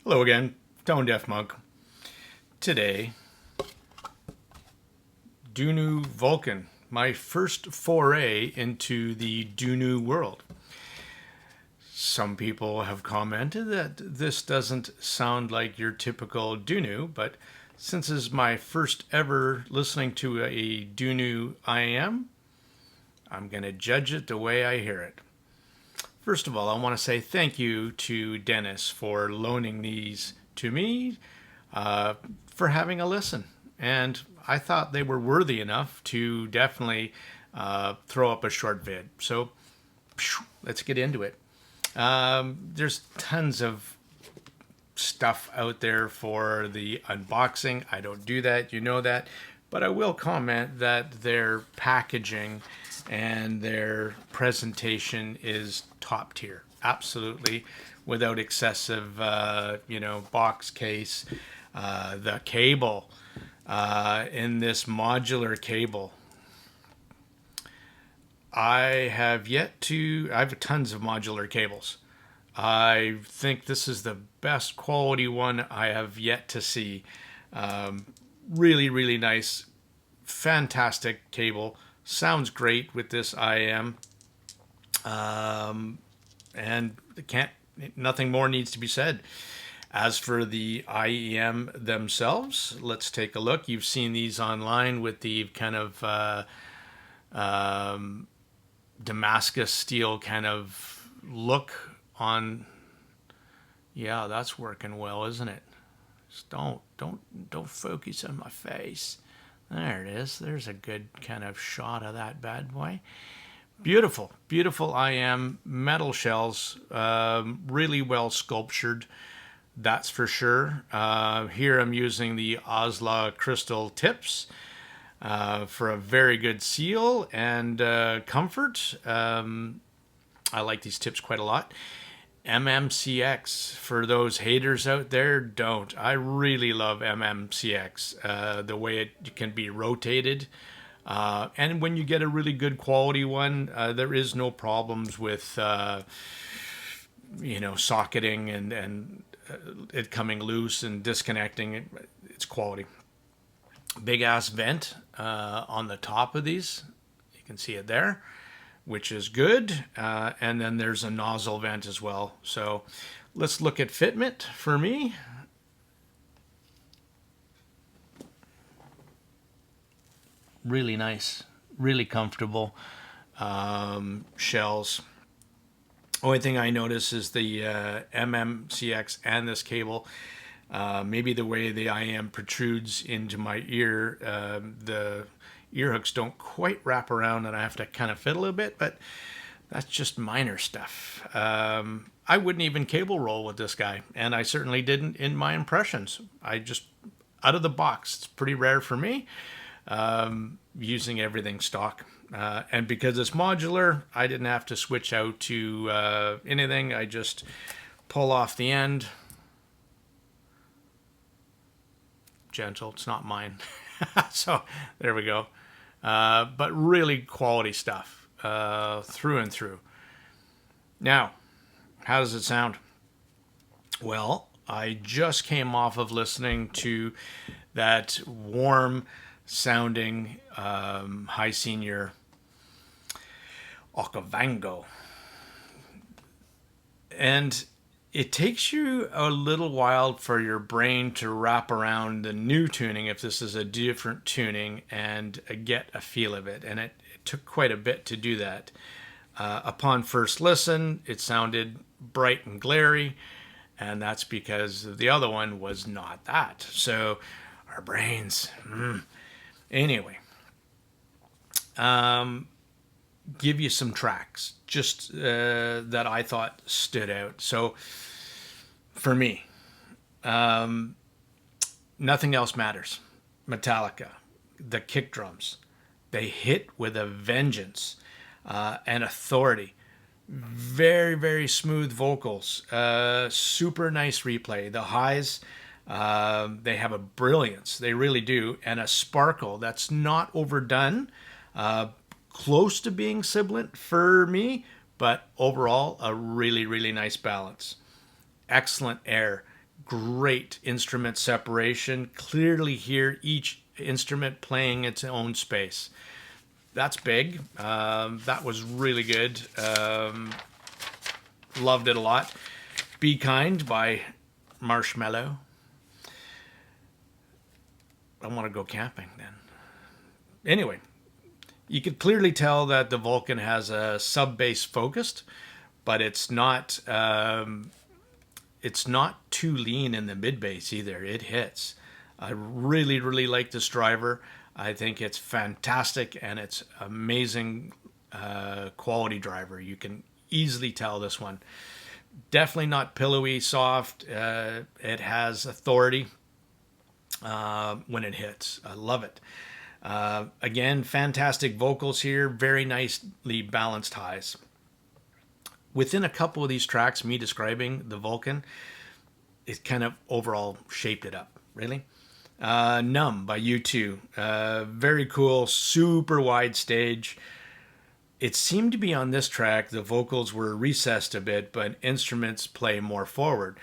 Hello again, Tone Deaf Monk. Today, DUNU VULCAN, my first foray into the DUNU world. Some people have commented that this doesn't sound like your typical DUNU, but since it's my first ever listening to a DUNU IM, I'm going to judge it the way I hear it. First of all, I want to say thank you to Dennis for loaning these to me, for having a listen. And I thought they were worthy enough to definitely throw up a short vid. So let's get into it. There's tons of stuff out there for the unboxing. I don't do that, you know that. But I will comment that their packaging and their presentation is top tier. Absolutely, without excessive, box case. The cable in this modular cable. I have tons of modular cables. I think this is the best quality one I have yet to see. Really, really nice, fantastic cable. Sounds great with this IM. And nothing more needs to be said. As for the IEM themselves, let's take a look. You've seen these online with the kind of Damascus steel kind of look on. Yeah, that's working well, isn't it? Just don't focus on my face. There it is. There's a good kind of shot of that bad boy. Beautiful, beautiful IM metal shells, really well sculptured. That's for sure. Here I'm using the Osla crystal tips for a very good seal and comfort. I like these tips quite a lot. MMCX, for those haters out there, don't. I really love MMCX, the way it can be rotated. And when you get a really good quality one, there is no problems with, socketing and it coming loose and disconnecting. It's quality. Big ass vent on the top of these. You can see it there, which is good. And then there's a nozzle vent as well. So let's look at fitment for me. Really nice, really comfortable shells. Only thing I notice is the MMCX and this cable. Maybe the way the IM protrudes into my ear, the ear hooks don't quite wrap around and I have to kind of fit a little bit, but that's just minor stuff. I wouldn't even cable roll with this guy, and I certainly didn't in my impressions. I just, out of the box, it's pretty rare for me, using everything stock. And because it's modular, I didn't have to switch out to anything. I just pull off the end. Gentle, it's not mine. So there we go. But really quality stuff through and through. Now, how does it sound? Well, I just came off of listening to that warm sounding high senior Okavango, and it takes you a little while for your brain to wrap around the new tuning if this is a different tuning and get a feel of it, and it took quite a bit to do that. Upon first listen, it sounded bright and glary, and that's because the other one was not that. So our brains Anyway, give you some tracks just that I thought stood out. So for me, nothing else matters. Metallica, the kick drums, they hit with a vengeance and authority. Very, very smooth vocals. Super nice replay. The highs, they have a brilliance. They really do. And a sparkle that's not overdone. Close to being sibilant for me, but overall, a really, really nice balance. Excellent air. great instrument separation. Clearly hear each instrument playing its own space. That's big. That was really good. Loved it a lot. Be Kind by Marshmello. I want to go camping then. Anyway, you could clearly tell that the Vulcan has a sub-bass focused, but it's not too lean in the mid-bass either. It hits. I really, really like this driver. I think it's fantastic, and it's amazing quality driver. You can easily tell this one. Definitely not pillowy, soft. It has authority when it hits. I love it. Again, fantastic vocals here. Very nicely balanced highs. Within a couple of these tracks, me describing the Vulcan, it kind of overall shaped it up, really. Numb by U2. Very cool, super wide stage. It seemed to be on this track, the vocals were recessed a bit, but instruments play more forward.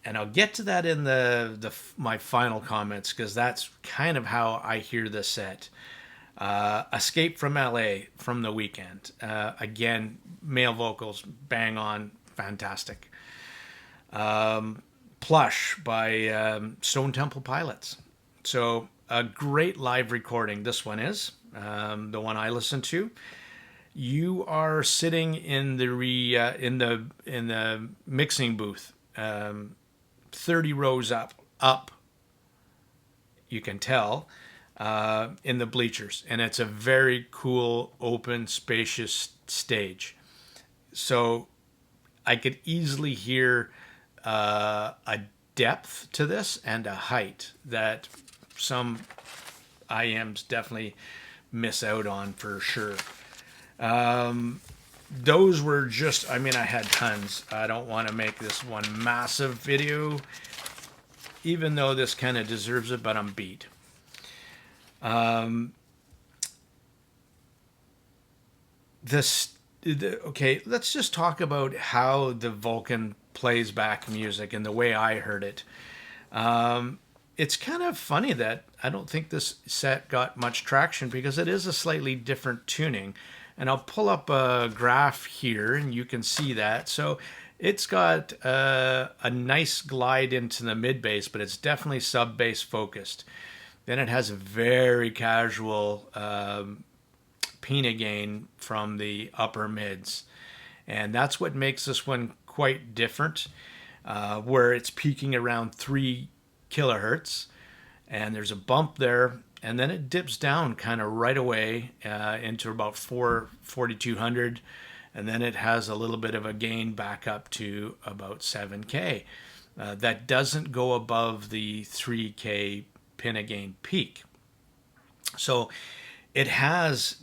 And I'll get to that in my final comments, because that's kind of how I hear the set. Escape from LA from The Weeknd. Again, male vocals, bang on, fantastic. Plush by Stone Temple Pilots. So a great live recording. This one is the one I listened to. You are sitting in the mixing booth, 30 rows up. You can tell. In the bleachers, and it's a very cool, open, spacious stage. So I could easily hear a depth to this and a height that some IMs definitely miss out on for sure. Those were just, I mean, I had tons. I don't want to make this one massive video, even though this kind of deserves it, but I'm beat. Okay, let's just talk about how the Vulcan plays back music and the way I heard it. It's kind of funny that I don't think this set got much traction because it is a slightly different tuning. And I'll pull up a graph here and you can see that. So it's got a nice glide into the mid bass, but it's definitely sub bass focused. Then it has a very casual pina gain from the upper mids. And that's what makes this one quite different, where it's peaking around 3 kilohertz. And there's a bump there, and then it dips down kind of right away into about 4,200. And then it has a little bit of a gain back up to about 7K. That doesn't go above the 3K pina gain peak. So it has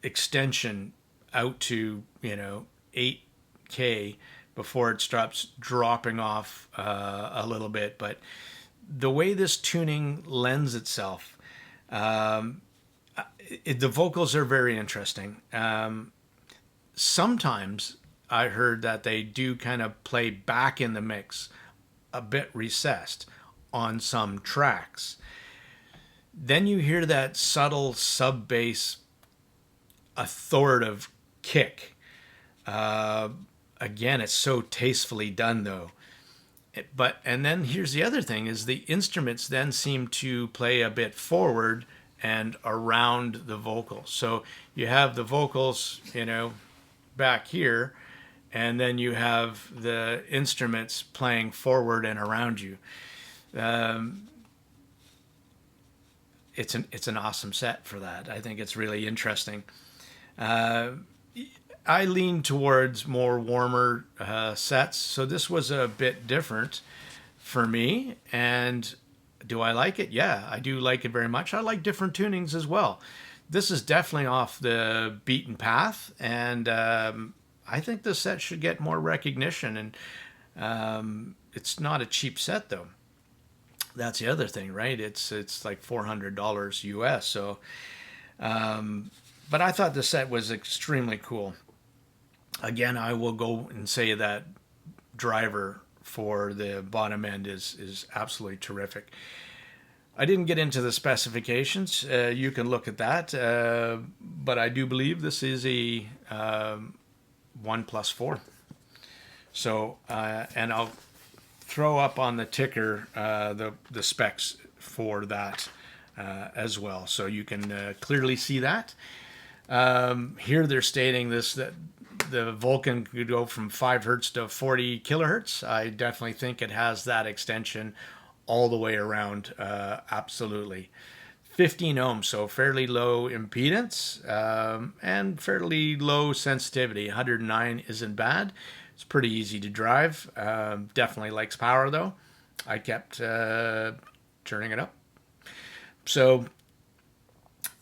extension out to 8K before it stops dropping off a little bit. But the way this tuning lends itself, the vocals are very interesting. Sometimes I heard that they do kind of play back in the mix a bit recessed on some tracks. Then you hear that subtle sub-bass authoritative kick. Again, it's so tastefully done though. And then here's the other thing is the instruments then seem to play a bit forward and around the vocals. So you have the vocals, back here, and then you have the instruments playing forward and around you. It's an awesome set for that. I think it's really interesting. I lean towards more warmer sets, so this was a bit different for me. And do I like it? Yeah, I do like it very much. I like different tunings as well. This is definitely off the beaten path, and I think this set should get more recognition. And it's not a cheap set though. That's the other thing, right? It's like $400 US. So, but I thought the set was extremely cool. Again, I will go and say that driver for the bottom end is absolutely terrific. I didn't get into the specifications. You can look at that, but I do believe this is a 1+4. So, and I'll throw up on the ticker the specs for that as well, so you can clearly see that. Here they're stating this, that the Vulcan could go from 5 hertz to 40 kilohertz. I definitely think it has that extension all the way around, absolutely. 15 ohms, so fairly low impedance and fairly low sensitivity. 109 isn't bad. It's pretty easy to drive. Definitely likes power though. I kept turning it up. So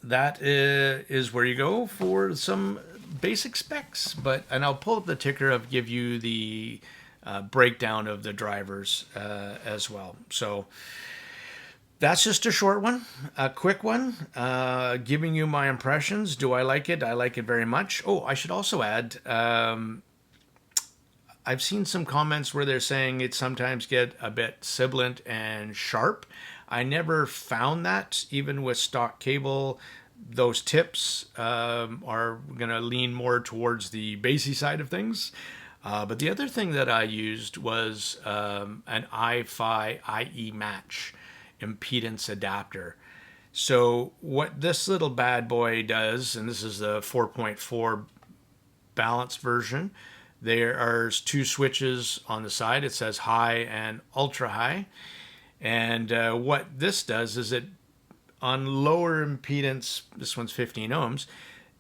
that is where you go for some basic specs. And I'll pull up the ticker of give you the breakdown of the drivers as well. So that's just a short one, a quick one, giving you my impressions. Do I like it? I like it very much. Oh, I should also add, I've seen some comments where they're saying it sometimes get a bit sibilant and sharp. I never found that, even with stock cable. Those tips are going to lean more towards the bassy side of things. But the other thing that I used was an iFi IE match impedance adapter. So what this little bad boy does, and this is the 4.4 balanced version, there are 2 switches on the side. It says high and ultra high. And what this does is it, on lower impedance, this one's 15 ohms,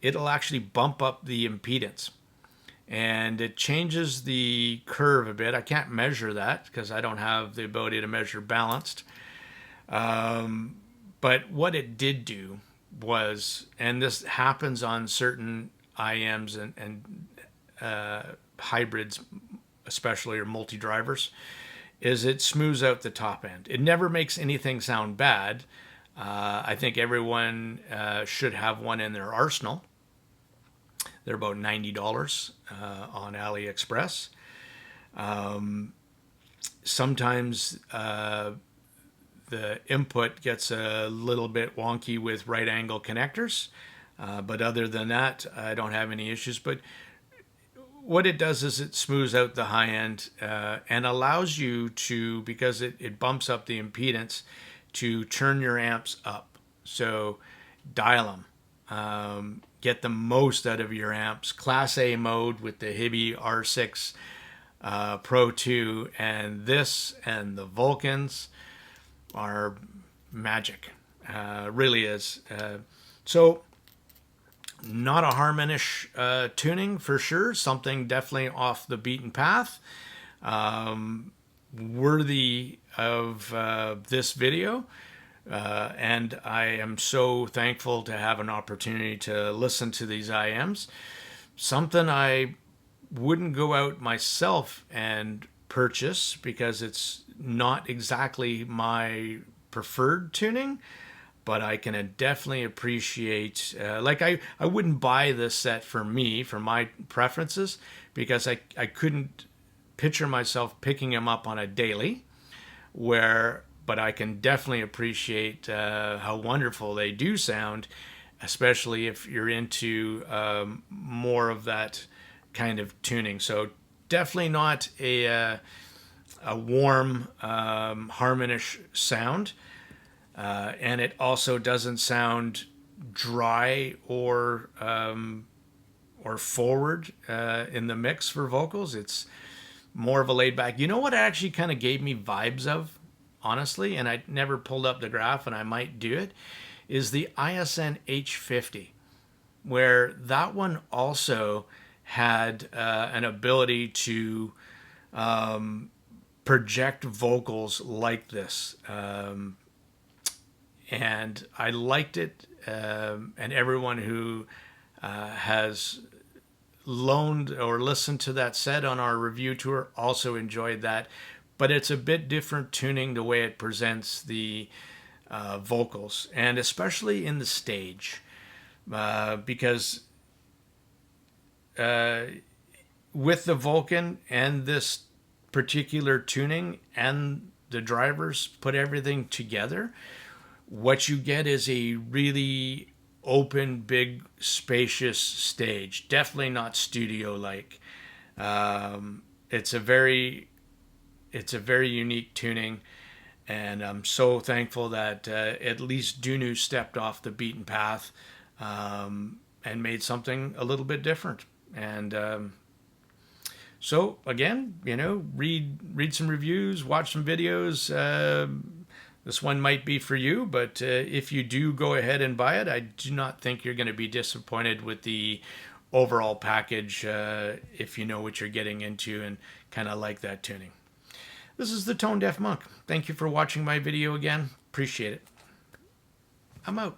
it'll actually bump up the impedance. And it changes the curve a bit. I can't measure that because I don't have the ability to measure balanced. But what it did do was, and this happens on certain IMs and hybrids, especially, or multi-drivers, is it smooths out the top end. It never makes anything sound bad. I think everyone should have one in their arsenal. They're about $90 on AliExpress. Sometimes the input gets a little bit wonky with right angle connectors. But other than that, I don't have any issues. But what it does is it smooths out the high end and allows you to, because it bumps up the impedance, to turn your amps up. So dial them. Get the most out of your amps. Class A mode with the Hibby R6 Pro 2, and this and the Vulcans are magic. Really is. So not a Harmonish tuning for sure. Something definitely off the beaten path. Worthy of this video. And I am so thankful to have an opportunity to listen to these IMs. Something I wouldn't go out myself and purchase because it's not exactly my preferred tuning, but I can definitely appreciate, like I wouldn't buy this set for me, for my preferences, because I couldn't picture myself picking them up on a daily, but I can definitely appreciate how wonderful they do sound, especially if you're into more of that kind of tuning. So definitely not a warm Harmonish sound, and it also doesn't sound dry or forward in the mix for vocals. It's more of a laid back. You know what it actually kind of gave me vibes of, honestly, and I never pulled up the graph, and I might do it, is the ISN H50, where that one also had an ability to project vocals like this. And I liked it, and everyone who has loaned or listened to that set on our review tour also enjoyed that. But it's a bit different tuning, the way it presents the vocals, and especially in the stage, because with the Vulcan and this particular tuning and the drivers put everything together, what you get is a really open, big, spacious stage. Definitely not studio-like. It's a very unique tuning, and I'm so thankful that at least DUNU stepped off the beaten path and made something a little bit different. And so again, read some reviews, watch some videos. This one might be for you, but if you do go ahead and buy it, I do not think you're going to be disappointed with the overall package if you know what you're getting into and kind of like that tuning. This is the Tone Deaf Monk. Thank you for watching my video again. Appreciate it. I'm out.